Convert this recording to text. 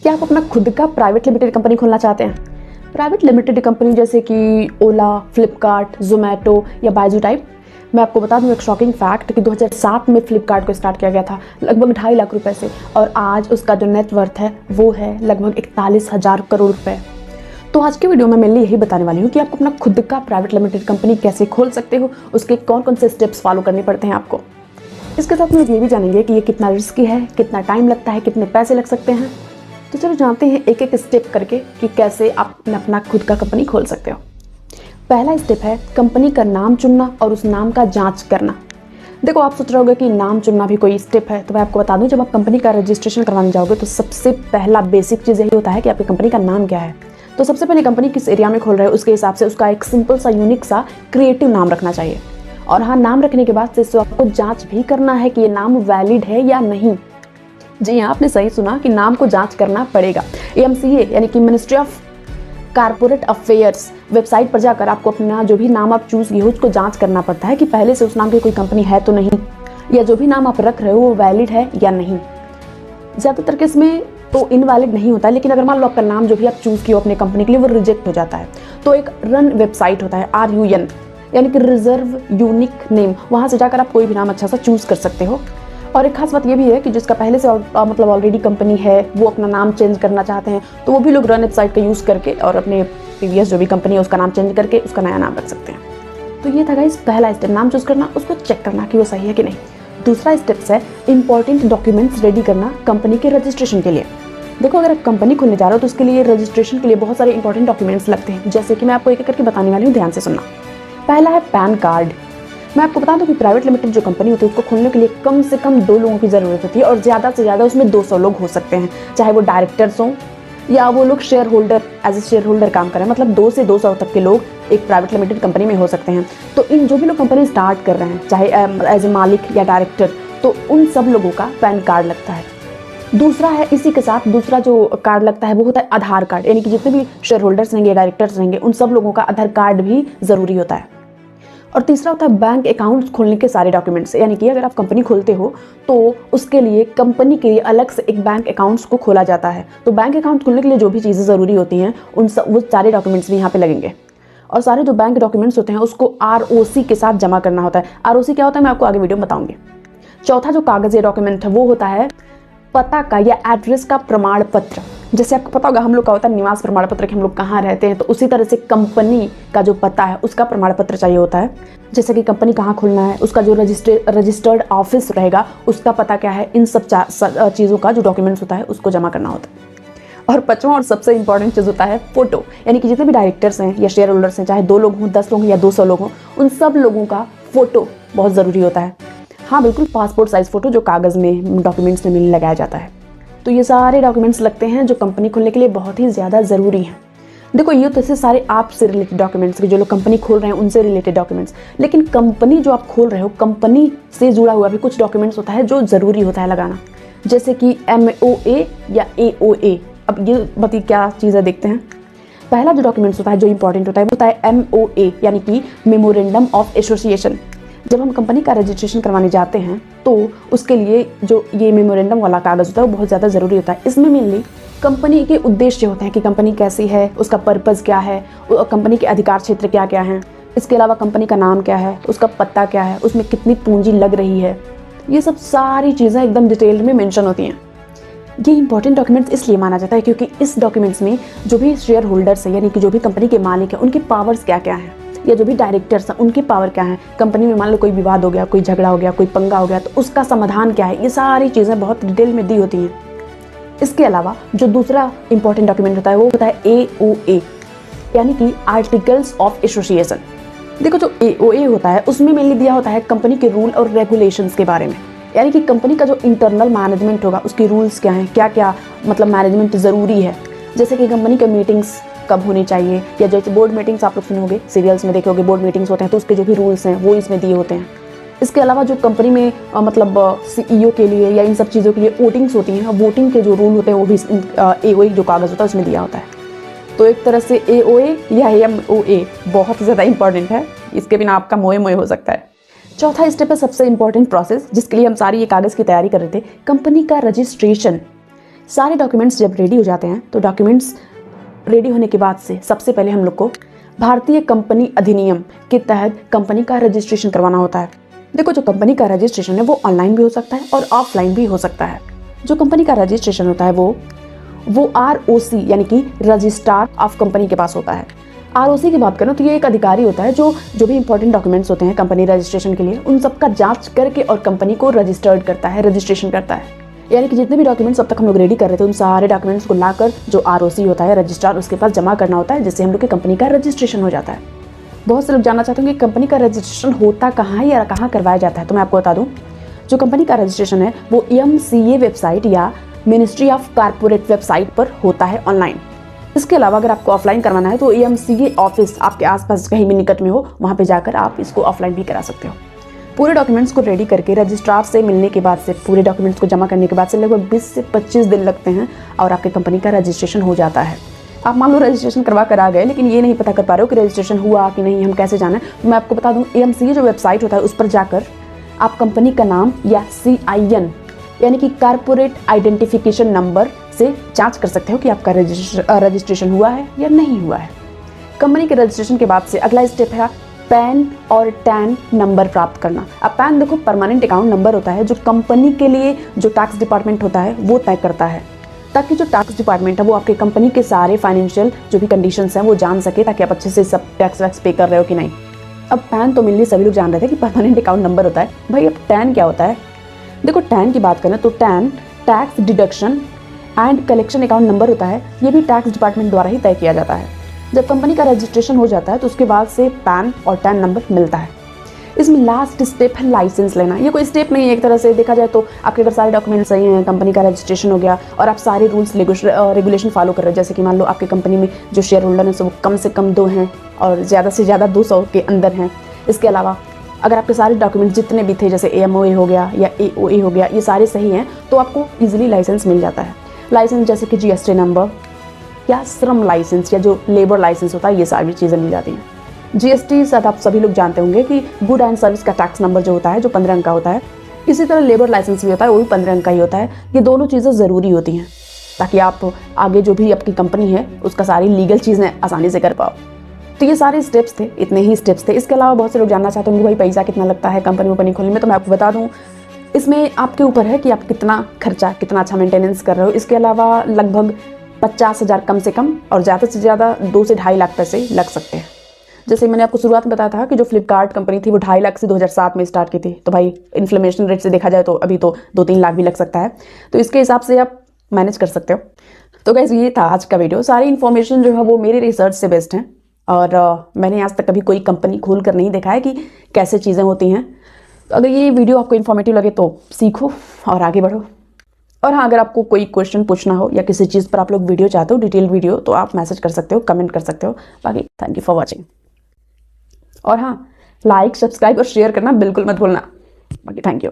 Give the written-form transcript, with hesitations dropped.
क्या आप अपना खुद का प्राइवेट लिमिटेड कंपनी खोलना चाहते हैं? प्राइवेट लिमिटेड कंपनी जैसे कि ओला, फ्लिपकार्ट, जोमेटो या बाइजू टाइप। मैं आपको बता दूं एक शॉकिंग फैक्ट कि 2007 में फ्लिपकार्ट को स्टार्ट किया गया था लगभग 2.5 लाख रुपए से, और आज उसका जो नेट वर्थ है वो है लगभग 41,000 करोड़ रुपए। तो आज के वीडियो में मेनली यही बताने वाली हूँ कि आप अपना खुद का प्राइवेट लिमिटेड कंपनी कैसे खोल सकते हो, उसके कौन कौन से स्टेप्स फॉलो करने पड़ते हैं आपको। इसके साथ में ये भी जानेंगे कि ये कितना रिस्की है, कितना टाइम लगता है, कितने पैसे लग सकते हैं। तो चलो जानते हैं एक एक स्टेप करके कि कैसे आप अपना खुद का कंपनी खोल सकते हो। पहला स्टेप है कंपनी का नाम चुनना और उस नाम का जांच करना। देखो, आप सोच रहे होगे कि नाम चुनना भी कोई स्टेप है, तो मैं आपको बता दूं, जब आप कंपनी का रजिस्ट्रेशन करवाने जाओगे तो सबसे पहला बेसिक चीज़ यही होता है कि आपकी कंपनी का नाम क्या है। तो सबसे पहले कंपनी किस एरिया में खोल रहे हो उसके हिसाब से उसका एक सिंपल सा यूनिक सा क्रिएटिव नाम रखना चाहिए। और हाँ, नाम रखने के बाद से आपको जाँच भी करना है कि ये नाम वैलिड है या नहीं। जी हाँ, आपने सही सुना कि नाम को जांच करना पड़ेगा। AMCA यानी कि ministry of corporate affairs website पर जाकर आपको अपना जो भी नाम आप चूज किए हो उसको जांच करना पड़ता है कि पहले से उस नाम की कोई कंपनी है तो नहीं, या जो भी नाम आप रख रहे हो वो वैलिड है या नहीं। ज़्यादातर केस में तो इनवैलिड नहीं होता है, लेकिन अगर मान लो आपका नाम जो भी आप चूज किए हो अपने कंपनी के लिए वो रिजेक्ट हो जाता है, तो एक रन वेबसाइट होता है RUN यानी कि रिजर्व यूनिक नेम, वहाँ से जाकर आप कोई भी नाम अच्छा सा चूज कर सकते हो। और एक खास बात ये भी है कि जिसका पहले से मतलब ऑलरेडी कंपनी है, वो अपना नाम चेंज करना चाहते हैं, तो वो भी लोग रन वेबसाइट का यूज़ करके और अपने प्रीवियस जो भी कंपनी है उसका नाम चेंज करके उसका नया नाम रख सकते हैं। तो ये था गाइस पहला स्टेप, नाम चूज करना, उसको चेक करना कि वो सही है कि नहीं। दूसरा स्टेप्स है इंपॉर्टेंट डॉक्यूमेंट्स रेडी करना कंपनी के रजिस्ट्रेशन के लिए। देखो, अगर आप कंपनी खोलने जा रहे हो तो उसके लिए रजिस्ट्रेशन के लिए बहुत सारे इंपॉर्टेंट डॉक्यूमेंट्स लगते हैं, जैसे कि मैं आपको एक एक करके बताने वाली हूँ, ध्यान से सुनना। पहला है पैन कार्ड। मैं आपको बता दूं कि प्राइवेट लिमिटेड जो कंपनी होती है उसको खोलने के लिए कम से कम 2 लोगों की ज़रूरत होती है, और ज़्यादा से ज़्यादा उसमें 200 लोग हो सकते हैं, चाहे वो डायरेक्टर्स हों या वो लोग share holder as a share holder काम करें। मतलब 2 से 200 तक के लोग एक प्राइवेट लिमिटेड कंपनी में हो सकते हैं। तो इन जो भी लोग कंपनी स्टार्ट कर रहे हैं, चाहे एज ए मालिक या डायरेक्टर, तो उन सब लोगों का पैन कार्ड लगता है। दूसरा है, इसी के साथ दूसरा जो कार्ड लगता है वो होता है आधार कार्ड, यानी कि जितने भी शेयर होल्डर्स रहेंगे, डायरेक्टर्स रहेंगे, उन सब लोगों का आधार कार्ड भी ज़रूरी होता है। और तीसरा होता है बैंक अकाउंट्स खोलने के सारे डॉक्यूमेंट्स, यानी कि अगर आप कंपनी खोलते हो तो उसके लिए कंपनी के लिए अलग से एक बैंक अकाउंट्स को खोला जाता है। तो बैंक अकाउंट खोलने के लिए जो भी चीज़ें ज़रूरी होती हैं वो सारे डॉक्यूमेंट्स भी यहाँ पे लगेंगे। और सारे जो बैंक डॉक्यूमेंट्स होते हैं उसको ROC के साथ जमा करना होता है। ROC क्या होता है मैं आपको आगे वीडियो में बताऊँगी। चौथा जो कागज़ या डॉक्यूमेंट है वो होता है पता का या एड्रेस का प्रमाण पत्र। जैसे आपको पता होगा हम लोग का होता है निवास प्रमाण पत्र कि हम लोग कहाँ रहते हैं, तो उसी तरह से कंपनी का जो पता है उसका प्रमाण पत्र चाहिए होता है। जैसे कि कंपनी कहाँ खोलना है, उसका जो रजिस्टर्ड ऑफिस रहेगा उसका पता क्या है, इन सब चीज़ों का जो डॉक्यूमेंट्स होता है उसको जमा करना होता है। और पांचवा और सबसे इंपॉर्टेंट चीज़ होता है फोटो, यानी कि जितने भी डायरेक्टर्स हैं या शेयर होल्डर्स हैं, चाहे 2 लोग हों, 10 लोग हों या 200 लोग हों, उन सब लोगों का फोटो बहुत ज़रूरी होता है। हाँ बिल्कुल, पासपोर्ट साइज़ फ़ोटो जो कागज़ में डॉक्यूमेंट्स में लगाया जाता है। तो ये सारे डॉक्यूमेंट्स लगते हैं जो कंपनी खोलने के लिए बहुत ही ज़्यादा ज़रूरी हैं। देखो, ये तो ऐसे सारे आपसे रिलेटेड डॉक्यूमेंट्स, जो लोग कंपनी खोल रहे हैं उनसे रिलेटेड डॉक्यूमेंट्स, लेकिन कंपनी जो आप खोल रहे हो कंपनी से जुड़ा हुआ भी कुछ डॉक्यूमेंट्स होता है जो ज़रूरी होता है लगाना, जैसे कि MOA या AOA। अब ये बताइए क्या चीज़ें देखते हैं। पहला जो डॉक्यूमेंट्स होता है जो इंपॉर्टेंट होता है वो होता है MOA यानी कि मेमोरेंडम ऑफ एसोसिएशन। जब हम कंपनी का रजिस्ट्रेशन करवाने जाते हैं तो उसके लिए जो ये मेमोरेंडम वाला कागज़ होता है वो बहुत ज़्यादा ज़रूरी होता है। इसमें मेनली कंपनी के उद्देश्य होते हैं कि कंपनी कैसी है, उसका पर्पज़ क्या है, कंपनी के अधिकार क्षेत्र क्या क्या हैं, इसके अलावा कंपनी का नाम क्या है, उसका पता क्या है, उसमें कितनी पूंजी लग रही है, ये सब सारी चीज़ें एकदम डिटेल में मेंशन होती हैं। ये इंपॉर्टेंट डॉक्यूमेंट्स इसलिए माना जाता है क्योंकि इस डॉक्यूमेंट्स में जो भी शेयर होल्डर्स हैं, यानी कि जो भी कंपनी के मालिक हैं, उनकी पावर्स क्या क्या हैं, या जो भी डायरेक्टर्स हैं उनकी पावर क्या है, कंपनी में मान लो कोई विवाद हो गया, कोई झगड़ा हो गया, कोई पंगा हो गया, तो उसका समाधान क्या है, ये सारी चीज़ें बहुत डिटेल में दी होती हैं। इसके अलावा जो दूसरा इंपॉर्टेंट डॉक्यूमेंट होता है वो होता है AOA यानी कि आर्टिकल्स ऑफ एसोसिएशन। देखो, जो AOA होता है उसमें मेनली दिया होता है कंपनी के रूल और रेगुलेशंस के बारे में, यानी कि कंपनी का जो इंटरनल मैनेजमेंट होगा उसके रूल्स क्या हैं, क्या क्या मतलब मैनेजमेंट ज़रूरी है, जैसे कि कंपनी के मीटिंग्स कब होनी चाहिए, या जैसे बोर्ड मीटिंग्स आप लोग सुनोगे, सीरियल्स में देखे होगे, बोर्ड मीटिंग्स होते हैं तो उसके जो भी रूल्स हैं वो इसमें दिए होते हैं। इसके अलावा जो कंपनी में मतलब CEO के लिए या इन सब चीज़ों के लिए वोटिंग्स होती हैं, वोटिंग के जो रूल होते हैं वो भी AOA जो कागज़ होता है उसमें दिया होता है। तो एक तरह से AOA या MOA बहुत ज़्यादा इंपॉर्टेंट है, इसके बिना आपका मोए मोए हो सकता है। चौथा स्टेप है सबसे इंपॉर्टेंट प्रोसेस जिसके लिए हम सारी ये कागज़ की तैयारी कर रहे थे, कंपनी का रजिस्ट्रेशन। सारे डॉक्यूमेंट्स जब रेडी हो जाते हैं तो डॉक्यूमेंट्स रेडी होने के बाद से सबसे पहले हम लोग को भारतीय कंपनी अधिनियम के तहत कंपनी का रजिस्ट्रेशन करवाना होता है। देखो, जो कंपनी का रजिस्ट्रेशन है वो ऑनलाइन भी हो सकता है और ऑफलाइन भी हो सकता है। जो कंपनी का रजिस्ट्रेशन होता है वो ROC यानी कि रजिस्ट्रार ऑफ कंपनी के पास होता है। ROC की बात करें तो ये एक अधिकारी होता है जो भी इंपॉर्टेंट डॉक्यूमेंट्स होते हैं कंपनी रजिस्ट्रेशन के लिए, उन सबका जांच करके और कंपनी को रजिस्टर्ड करता है, रजिस्ट्रेशन करता है। यानी कि जितने भी डॉक्यूमेंट्स अब तक हम लोग रेडी कर रहे थे उन सारे डॉक्यूमेंट्स को लाकर जो ROC होता है, रजिस्ट्रार, उसके पास जमा करना होता है, जिससे हम लोग की कंपनी का रजिस्ट्रेशन हो जाता है। बहुत से लोग जानना चाहते हैं कि कंपनी का रजिस्ट्रेशन होता कहाँ है या कहाँ करवाया जाता है। तो मैं आपको बता दूँ, जो कंपनी का रजिस्ट्रेशन है वो MCA वेबसाइट या मिनिस्ट्री ऑफ कॉर्पोरेट वेबसाइट पर होता है ऑनलाइन। इसके अलावा अगर आपको ऑफलाइन करवाना है तो MCA ऑफिस आपके आसपास कहीं भी निकट में हो, वहाँ पे जाकर आप इसको ऑफलाइन भी करा सकते हो। पूरे डॉक्यूमेंट्स को रेडी करके रजिस्ट्रार से मिलने के बाद से, पूरे डॉक्यूमेंट्स को जमा करने के बाद से लगभग 20 से 25 दिन लगते हैं और आपकी कंपनी का रजिस्ट्रेशन हो जाता है। आप मान लो रजिस्ट्रेशन करवा कर आ गए लेकिन ये नहीं पता कर पा रहे हो कि रजिस्ट्रेशन हुआ कि नहीं, हम कैसे जाना है। तो मैं आपको बता दूँ, MCA जो वेबसाइट होता है उस पर जाकर आप कंपनी का नाम या CIN यानी कि कॉर्पोरेट आइडेंटिफिकेशन नंबर से जांच कर सकते हो कि आपका रजिस्ट्रेशन हुआ है या नहीं हुआ है। कंपनी के रजिस्ट्रेशन के बाद से अगला स्टेप है पैन और टैन नंबर प्राप्त करना। अब पैन देखो परमानेंट अकाउंट नंबर होता है जो कंपनी के लिए जो टैक्स डिपार्टमेंट होता है वो तय करता है, ताकि जो टैक्स डिपार्टमेंट है वो आपके कंपनी के सारे फाइनेंशियल जो भी कंडीशंस हैं वो जान सके, ताकि आप अच्छे से सब टैक्स वैक्स पे कर रहे हो कि नहीं। अब पैन तो मेनली सभी लोग जान रहे थे कि परमानेंट अकाउंट नंबर होता है। भाई अब टैन क्या होता है? देखो, टैन की बात करें तो tan tax deduction and collection account number होता है। ये भी टैक्स डिपार्टमेंट द्वारा ही तय किया जाता है। जब कंपनी का रजिस्ट्रेशन हो जाता है तो उसके बाद से पैन और टैन नंबर मिलता है। इसमें लास्ट स्टेप है लाइसेंस लेना। ये कोई स्टेप नहीं है, एक तरह से देखा जाए तो आपके अगर सारे डॉक्यूमेंट्स सही हैं, कंपनी का रजिस्ट्रेशन हो गया और आप सारे रूल्स रेगुलेशन फॉलो कर रहे हो, जैसे कि मान लो आपकी कंपनी में जो शेयर होल्डर हैं वो कम से कम 2 हैं और ज़्यादा से ज़्यादा 200 के अंदर हैं। इसके अलावा अगर आपके सारे डॉक्यूमेंट्स जितने भी थे, जैसे AMOA हो गया या AOA हो गया, ये सारे सही हैं तो आपको ईजिली लाइसेंस मिल जाता है। लाइसेंस जैसे कि GST नंबर या श्रम लाइसेंस या जो लेबर लाइसेंस होता है, ये सारी चीज़ें मिल जाती हैं। GST शायद आप सभी लोग जानते होंगे कि गुड एंड सर्विस का टैक्स नंबर जो होता है जो 15 अंक का होता है। इसी तरह लेबर लाइसेंस भी होता है, वो भी 15 अंक का ही होता है। ये दोनों चीज़ें ज़रूरी होती हैं ताकि आप आगे जो भी आपकी कंपनी है उसका सारी लीगल चीज़ें आसानी से कर पाओ। तो ये सारे स्टेप्स थे, इतने ही स्टेप्स थे। इसके अलावा बहुत से लोग जानना चाहते होंगे भाई पैसा कितना लगता है कंपनी वंपनी खोलने में। तो मैं आपको बता दूं, इसमें आपके ऊपर है कि आप कितना खर्चा, कितना अच्छा मेंटेनेंस कर रहे हो। इसके अलावा लगभग 50,000 कम से कम और ज़्यादा से ज़्यादा 2 से 2.5 लाख पैसे लग सकते हैं। जैसे मैंने आपको शुरुआत में बताया था कि जो फ्लिपकार्ट कंपनी थी वो 2.5 लाख से 2007 में स्टार्ट की थी। तो भाई इन्फ्लेमेशन रेट से देखा जाए तो अभी तो 2-3 लाख भी लग सकता है। तो इसके हिसाब से आप मैनेज कर सकते हो। तो गाइस, ये था आज का वीडियो। सारी इन्फॉर्मेशन जो है वो मेरे रिसर्च से बेस्ड है और मैंने आज तक कभी कोई कंपनी खोल कर नहीं देखा है कि कैसे चीज़ें होती हैं। तो अगर ये वीडियो आपको इन्फॉर्मेटिव लगे तो सीखो और आगे बढ़ो। और हाँ, अगर आपको कोई क्वेश्चन पूछना हो या किसी चीज़ पर आप लोग वीडियो चाहते हो, डिटेल वीडियो, तो आप मैसेज कर सकते हो, कमेंट कर सकते हो। बाकी थैंक यू फॉर वॉचिंग। और हाँ, लाइक, सब्सक्राइब और शेयर करना बिल्कुल मत भूलना। बाकी थैंक यू।